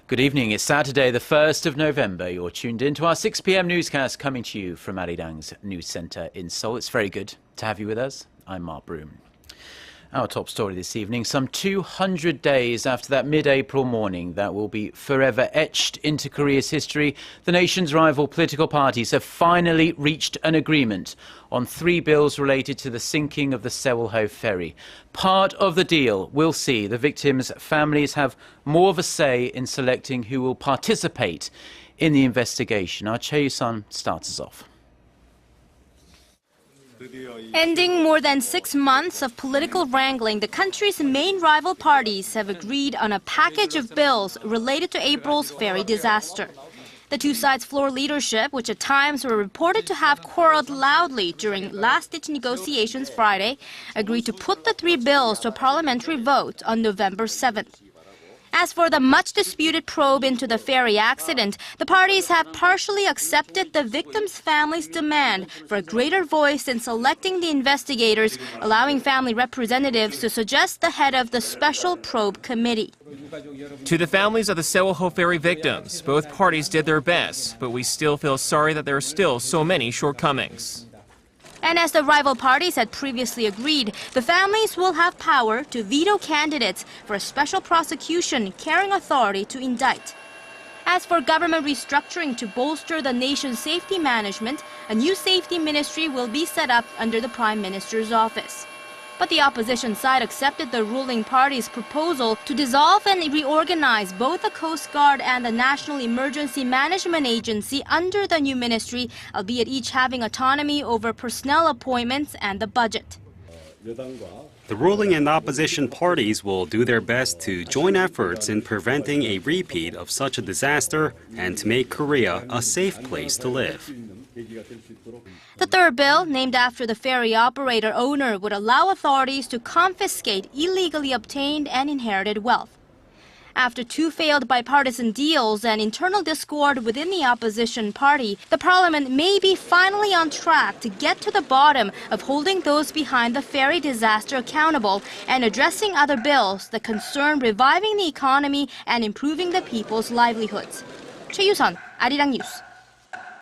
Good evening. It's Saturday, the 1st of November. You're tuned in to our 6 p.m. newscast coming to you from Arirang's news centre in Seoul. It's very good to have you with us. I'm Mark Broom. Our top story this evening, some 200 days after that mid-April morning that will be forever etched into Korea's history, the nation's rival political parties have finally reached an agreement on 3 bills related to the sinking of the Sewol-ho ferry. Part of the deal will see the victims' families have more of a say in selecting who will participate in the investigation. Our Choi You-sun starts us off. Ending more than 6 months of political wrangling, the country's main rival parties have agreed on a package of bills related to April's ferry disaster. The two sides' floor leadership, which at times were reported to have quarreled loudly during last-ditch negotiations Friday, agreed to put the 3 bills to a parliamentary vote on November 7th. As for the much-disputed probe into the ferry accident, the parties have partially accepted the victims' families' demand for a greater voice in selecting the investigators, allowing family representatives to suggest the head of the special probe committee. To the families of the Sewol-ho ferry victims, both parties did their best, but we still feel sorry that there are still so many shortcomings. And as the rival parties had previously agreed, the families will have power to veto candidates for a special prosecution carrying authority to indict. As for government restructuring to bolster the nation's safety management, a new safety ministry will be set up under the Prime Minister's office. But the opposition side accepted the ruling party's proposal to dissolve and reorganize both the Coast Guard and the National Emergency Management Agency under the new ministry, albeit each having autonomy over personnel appointments and the budget. The ruling and opposition parties will do their best to join efforts in preventing a repeat of such a disaster and to make Korea a safe place to live. The third bill, named after the ferry operator owner, would allow authorities to confiscate illegally obtained and inherited wealth. After 2 failed bipartisan deals and internal discord within the opposition party, the parliament may be finally on track to get to the bottom of holding those behind the ferry disaster accountable and addressing other bills that concern reviving the economy and improving the people's livelihoods. Choi You-sun, Arirang News.